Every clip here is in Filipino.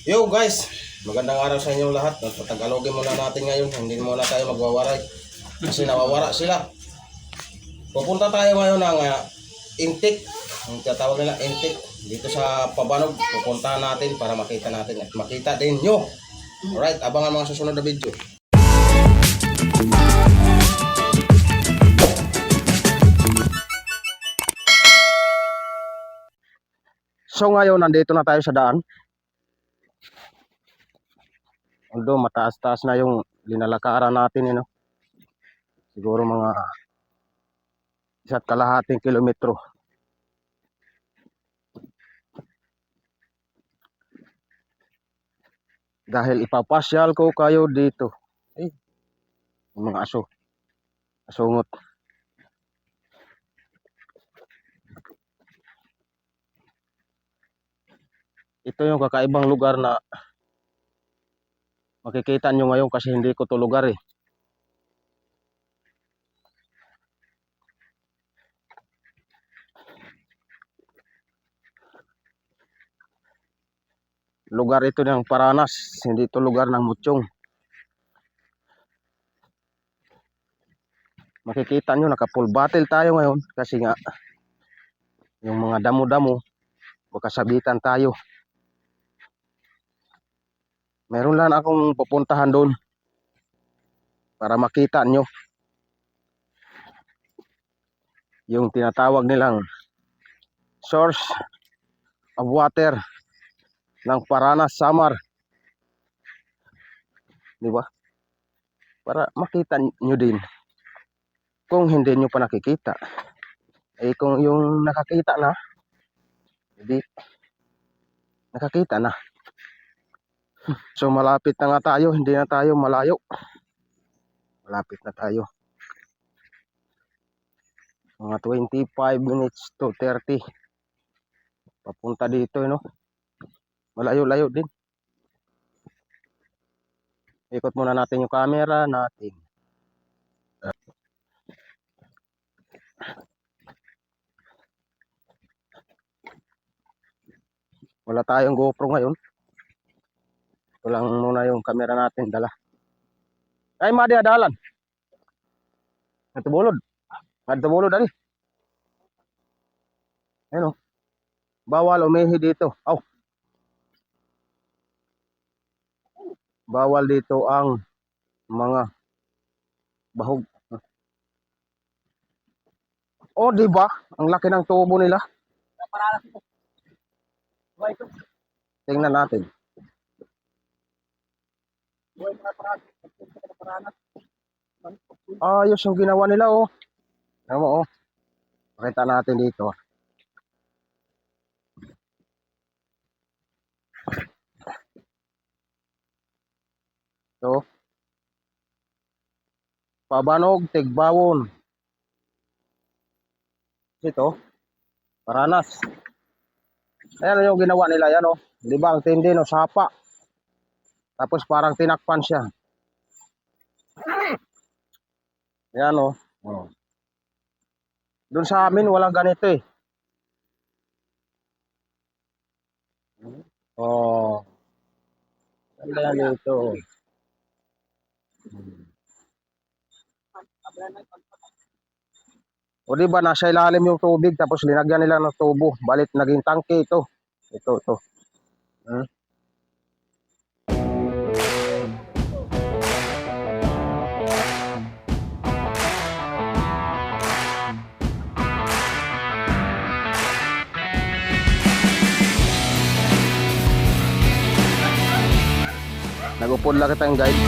Yo guys, magandang araw sa inyong lahat. Patagalogin muna natin ngayon. Hindi muna tayo magwawaray kasi nawawara sila. Pupunta tayo ngayon ng Intik. Ang tatawag nila Intik. Dito sa Pabanog. Pupuntahan natin para makita natin at makita din nyo. Alright, abangan mga susunod na video. So ngayon, nandito na tayo sa daan. Although mataas-taas na yung linalakaran natin, siguro mga 1.5 kilometro. Dahil ipapasyal ko kayo dito. Yung mga aso. Asungot. Ito yung kakaibang lugar na makikita nyo ngayon kasi hindi ko to lugar Lugar ito ng Paranas, hindi ito lugar ng Muchong. Makikita nyo naka-full battle tayo ngayon kasi nga yung mga damo-damo baka sabitan tayo. Meron lang akong pupuntahan doon para makita nyo yung tinatawag nilang source of water ng Paranas Samar, di ba? Para makita nyo din kung hindi nyo pa nakikita. Kung yung nakakita na, hindi nakakita na. So malapit na nga tayo, hindi na tayo malayo. Malapit na tayo. Mga 25 minutes to 30. Papunta dito, Malayo-layo din. Ikot muna natin yung camera natin. Wala tayong GoPro ngayon. Ito lang muna yung camera natin dala. Ay, madi adalan. Natubulod. Natubulod ali. Ayun, bawal umihi dito. Bawal dito ang mga bahog. Di ba? Ang laki ng tubo nila. Tingnan natin. Ayos yung ginawa nila, Alam mo, Pakita natin dito. So, Pabanog, Tigbawon. Ito, Paranas. Ayan yung ginawa nila, yan, Di ba, ang tindi, sapa. Tapos parang tinakpan siya. Yan, Doon sa amin, walang ganito, Ganda yan dito. Di ba, nasa ilalim yung tubig, tapos linagyan nila ng tubo. Balit, naging tangke ito. Ito. Nagupod lang kita yung guide.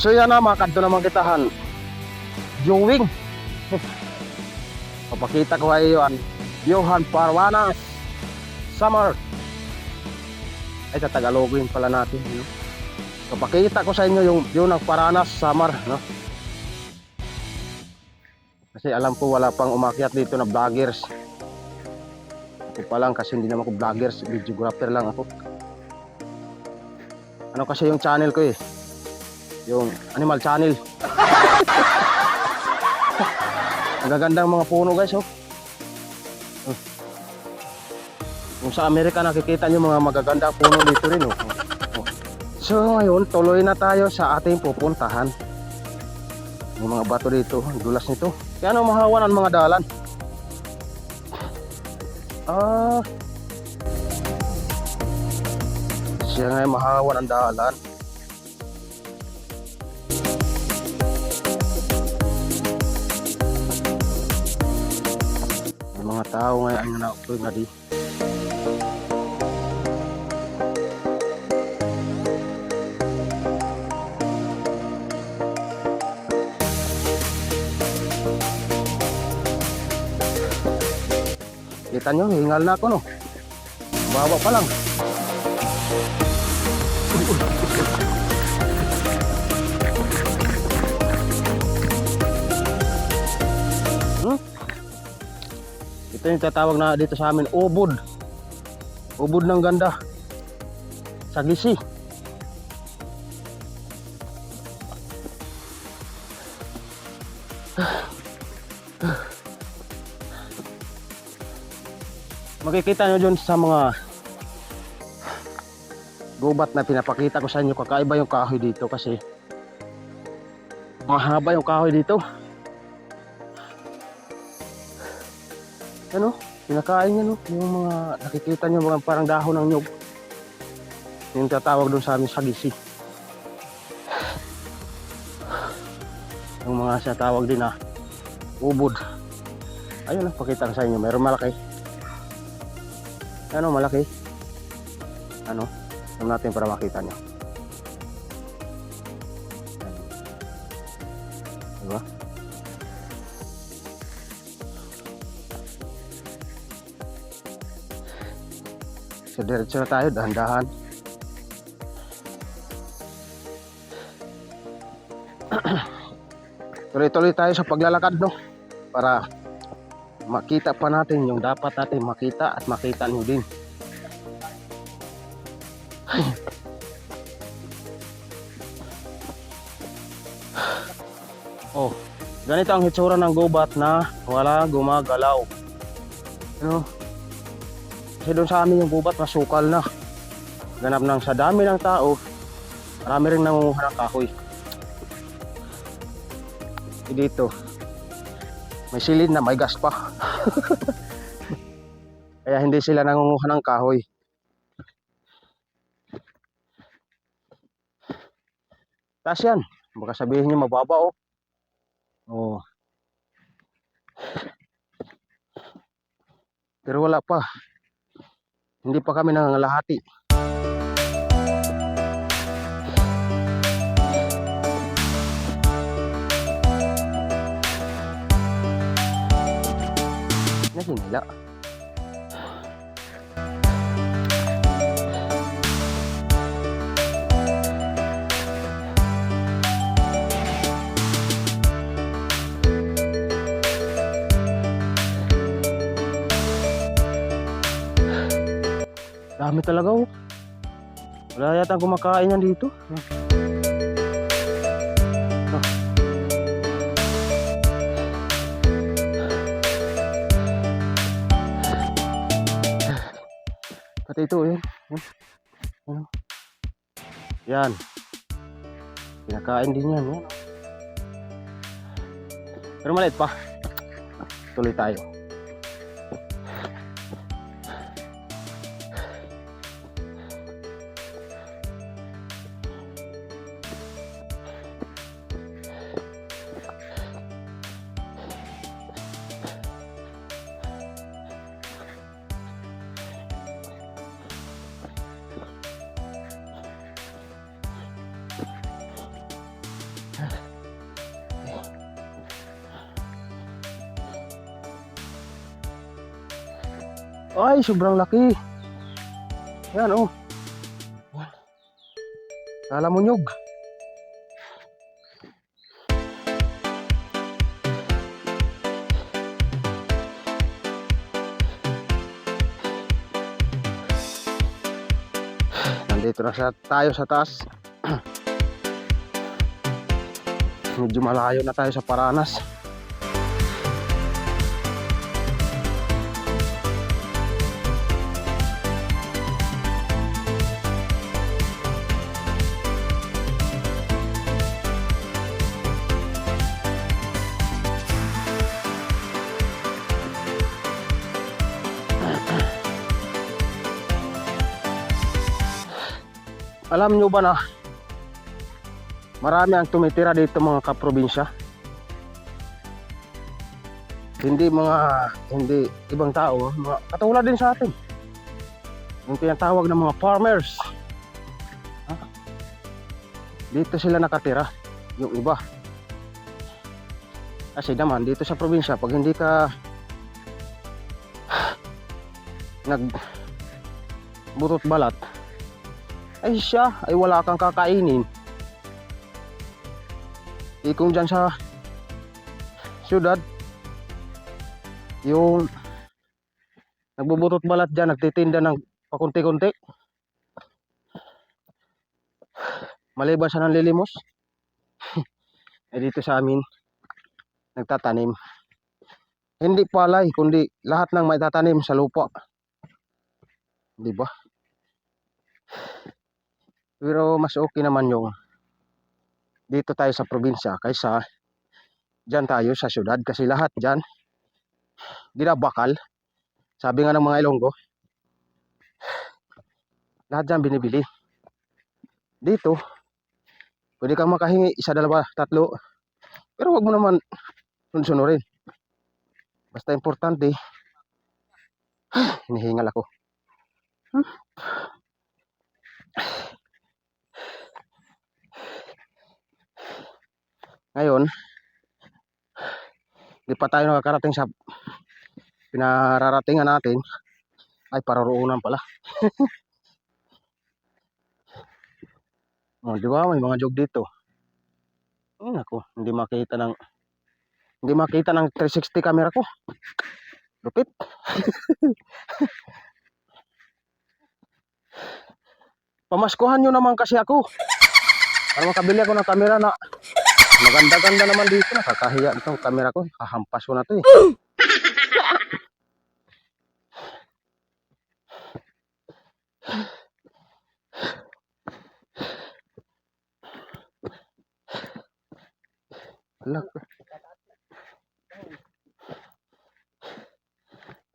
So yan na mga kadto naman kitahan. Viewing. Papakita ko kayo ang Johan Paranas Summer. Ay sa Tagalogin pala natin, no? Papakita ko sa inyo yung view ng Paranas Summer, no? Kasi alam ko wala pang umakyat dito na vloggers. Ako pa lang kasi hindi naman ako vloggers, videographer lang ako. Ano kasi yung channel ko eh? Yung Animal Channel. Ang gagandang mga puno guys, oh. Kung sa Amerika nakikita nyo mga magagandang puno dito rin, oh. So ngayon, tuloy na tayo sa ating pupuntahan. Yung mga bato dito, ang dulas nito. Kaya ano mahawan ang mga dalan. Siya nga mahawan ang dalan. Mga tao ngayon na upoy nga di. Kita nyo, hingal na ako no. Baba pa lang. Ito yung tatawag na dito sa amin, ubod. Ubod ng ganda. Sagisi. Makikita nyo dun sa mga gubat na pinapakita ko sa inyo, kakaiba yung kahoy dito kasi mahaba yung kahoy dito. Ano? Pinakain niya no? Yung mga nakikita nyo mga parang dahon ng nyug. Yung tatawag dun sa amin sagisi. Yung mga siya tawag din na ubod. Ayun lang, pakita ko sa inyo. Mayroon malaki. Ano malaki? Ano? Tignan natin para makita nyo. Diba? So diretso na tayo, dahan-dahan. Tuloy-tuloy tayo sa paglalakad, no? Para makita pa natin yung dapat natin makita at makita nyo din. Oh, ganito ang hitsura ng gubat na wala gumagalaw. Ano? Kasi doon sa amin yung gubat masukal na. Ganap nang sa dami ng tao, marami rin nangunguha ng kahoy. Dito may silid na may gas pa. Kaya hindi sila nangunguha ng kahoy. Taas yan. Baka sabihin nyo mababa oh. Oh. Pero wala pa. Hindi pa kami nangangalahati. Nahinila. Dami talaga oh. Wala yata kumakain yan dito. Pati ito yun. Yan. Pinakain din yan. Yan. Pero maliit pa. Tuloy tayo. Ay, sobrang laki. Yan, oh. Lalamunyog. Nandito na tayo sa taas. Medyo malayo na tayo sa Paranas. Alam nyo ba na marami ang tumitira dito mga kaprobinsya? Hindi ibang tao, mga katulad din sa atin. Yung tinatawag ng mga farmers. Dito sila nakatira, yung iba. Kasi naman dito sa probinsya, pag hindi ka nagbutot balat, ay wala kang kakainin. Kung dyan sa syudad, yung nagbubutot balat dyan, nagtitinda ng pakunti-kunti, maliban sa nanlilimos, dito sa amin nagtatanim. Hindi palay, kundi lahat ng may tatanim sa lupa, di ba? Pero mas okay naman yung dito tayo sa probinsya kaysa dyan tayo sa syudad, kasi lahat dyan ginabakal. Sabi nga ng mga Ilonggo, lahat dyan binibili. Dito pwede kang makahingi isa, dalawa, tatlo, pero wag mo naman sunsunurin. Basta importante, hinihingal ako. Ngayon, di pa tayo nakakarating sa pinararatingan natin. Ay, pararoonan pala. Oh, di ba? May mga jog dito. Ako, hindi makita ng 360 camera ko. Lupit. Pamaskuhan nyo naman kasi ako. Para makabili ako ng camera na maganda-ganda naman dito. Nakakahiya itong camera ko. Hahampas ko na to eh.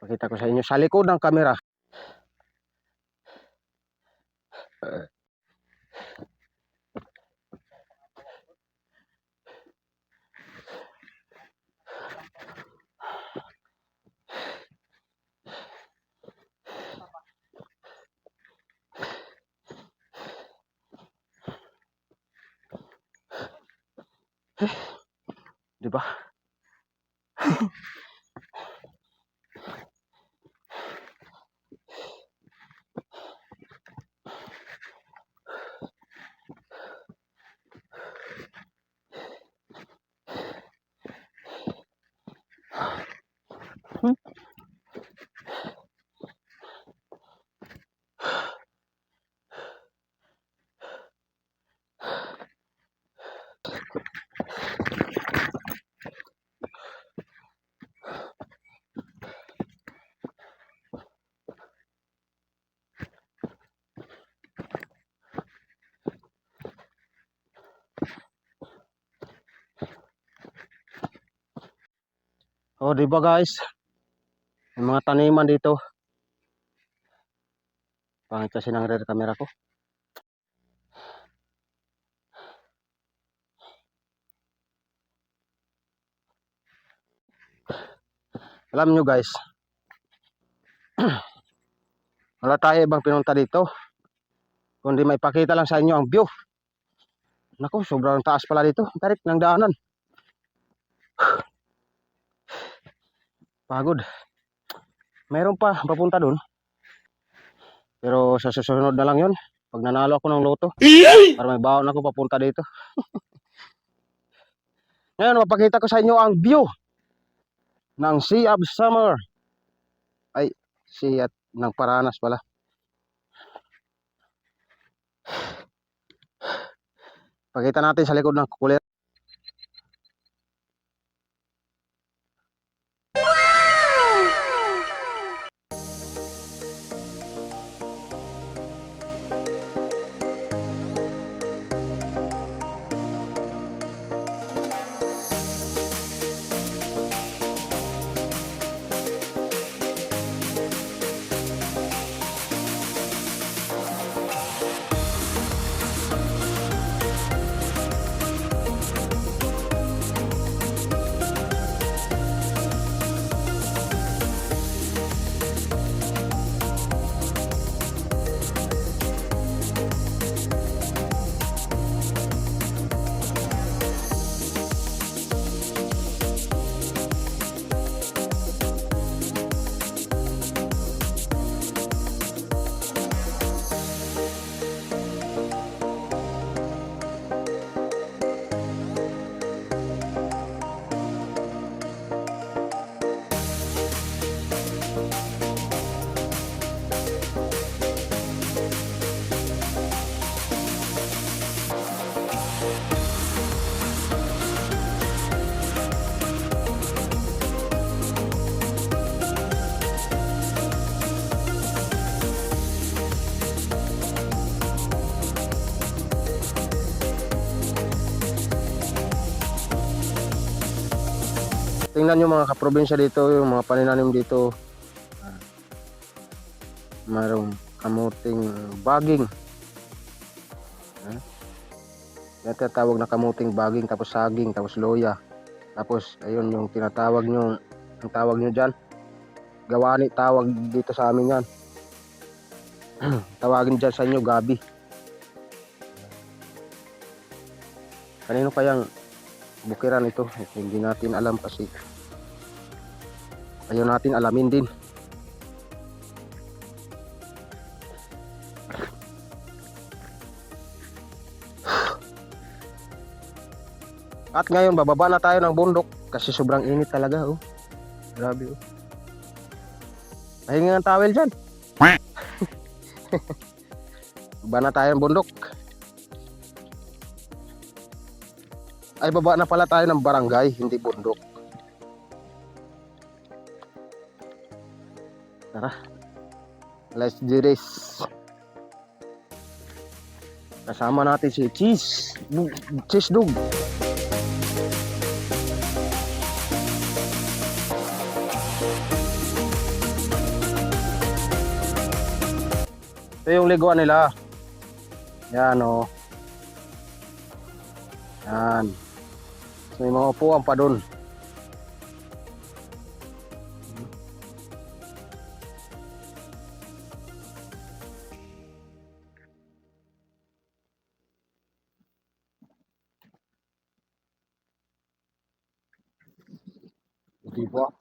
Pakita ko sa inyo sa likod ng camera. Di ba? Oh, di ba guys? May mga taniman dito. Pangit kasi ng rear camera ko. Alam nyo guys, wala tayo ibang pinunta dito, kundi may pakita lang sa inyo ang view. Naku, sobrang taas pala dito. Tarik ng daanan. Pagod. Mayroon pa papunta doon. Pero sa susunod na lang 'yon. Pag nanalo ako ng loto, para may baon ako papunta dito. Ngayon, mapakita ko sa inyo ang view ng Sea of Summer. Ay, Sea ng Paranas pala. Pakita natin sa likod ng kukulit. Tingnan nyo mga kaprobinsya dito, yung mga paninanim dito. Mayroong kamuting baging. Yan tinatawag na kamuting baging, tapos saging, tapos loya. Tapos ayun yung tinatawag nyo, ang tawag nyo dyan, gawani tawag dito sa amin yan. Tawagin dyan sa inyo gabi. Kanino kayang bukiran ito? Hindi natin alam kasi ayaw natin alamin din. At ngayon bababa na tayo ng bundok kasi sobrang init talaga, oh. Grabe, oh. Pahinga ng towel dyan. Baba na tayo ng bundok. Ay, baba na pala tayo ng barangay, hindi bundok. Tara, let's do this. Kasama natin si Cheese Dog. Ito yung liguan nila. Yan, oh. Yan. May mga upuan pa dun. Diba?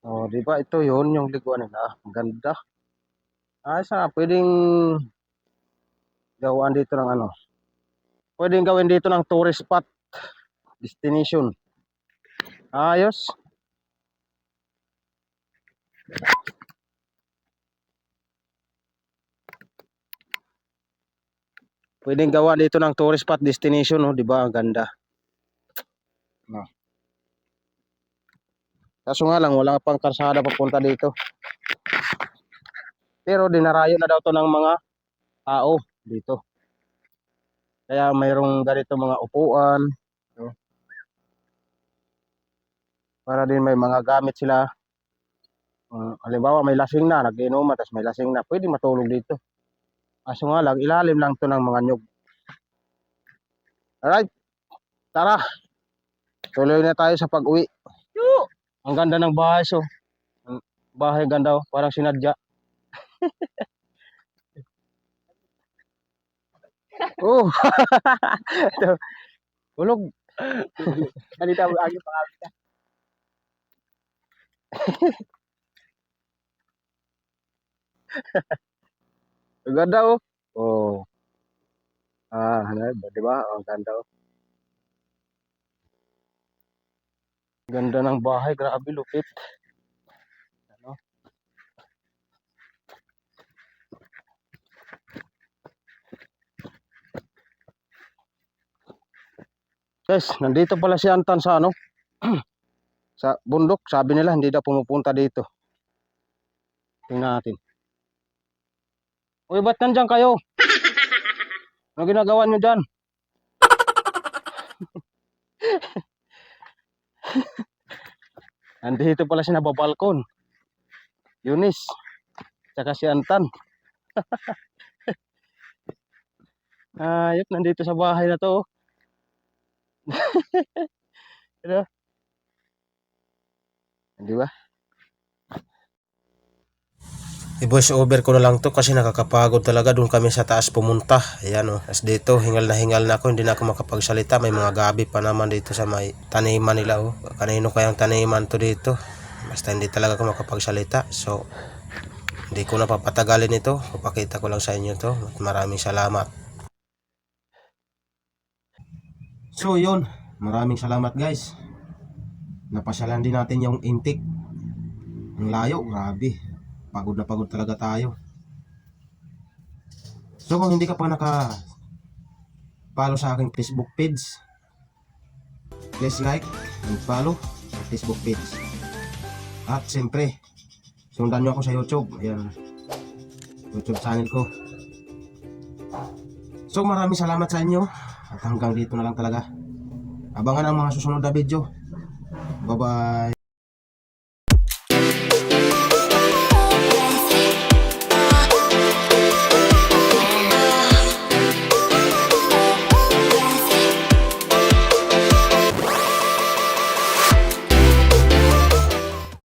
Oh, di ba ito 'yon yung liguan nila. Ang ganda. Ah, sa pwedeng gawaan dito ng ano. Pwedeng gawin dito ng tourist spot destination. Ayos. Pwedeng gawa dito ng tourist spot destination, no, di ba? Ang ganda. No. Kaso nga lang wala pang karsada papunta dito. Pero dinarayo na daw to ng mga tao dito. Kaya mayroong ganito mga upuan, no? Para din may mga gamit sila. Halimbawa may lasing na, nag-inuman, tapos may lasing na, pwede matulog dito. Kaso nga lang, ilalim lang to ng mga nyug. Alright, tara. Tuloy na tayo sa pag-uwi. Ang ganda ng bahay, so. Ang bahay ganda, oh. Parang sinadya. Oh. Tulog. Kanita mo agi pangawit ka. Ang ganda, oh. Oh. Di ba? Ang ganda, oh. Ganda ng bahay, grabe lupit. Ano? Guys, nandito pala si Anton sa ano? Sa bundok, sabi nila hindi daw pumupunta dito. Tingnan natin. Uy, ba't nandyan kayo? Ano ginagawa nyo dyan? Nandito pala si nababalkon. Eunice. Tsaka si Anton. Ayop, nandito sa bahay na to. Ano? Di ba? I-voice over ko na lang to kasi nakakapagod talaga. Doon kami sa taas pumunta. Ayan o. As dito, hingal na ako. Hindi na ako makapagsalita. May mga gabi pa naman dito sa may taniman nila o. Kanino kayang taniman to dito. Basta hindi talaga ako makapagsalita. So, hindi ko na papatagalin ito. Papakita ko lang sa inyo to. At maraming salamat. So, yun. Maraming salamat guys. Napasyalan din natin yung intik. Ang layo. Grabe. Pagod na pagod talaga tayo. So kung hindi ka pa naka-follow sa aking Facebook page, please like and follow sa Facebook page. At siyempre, sundan nyo ako sa YouTube. Ayan, YouTube channel ko. So maraming salamat sa inyo. At hanggang dito na lang talaga. Abangan ang mga susunod na video. Bye bye.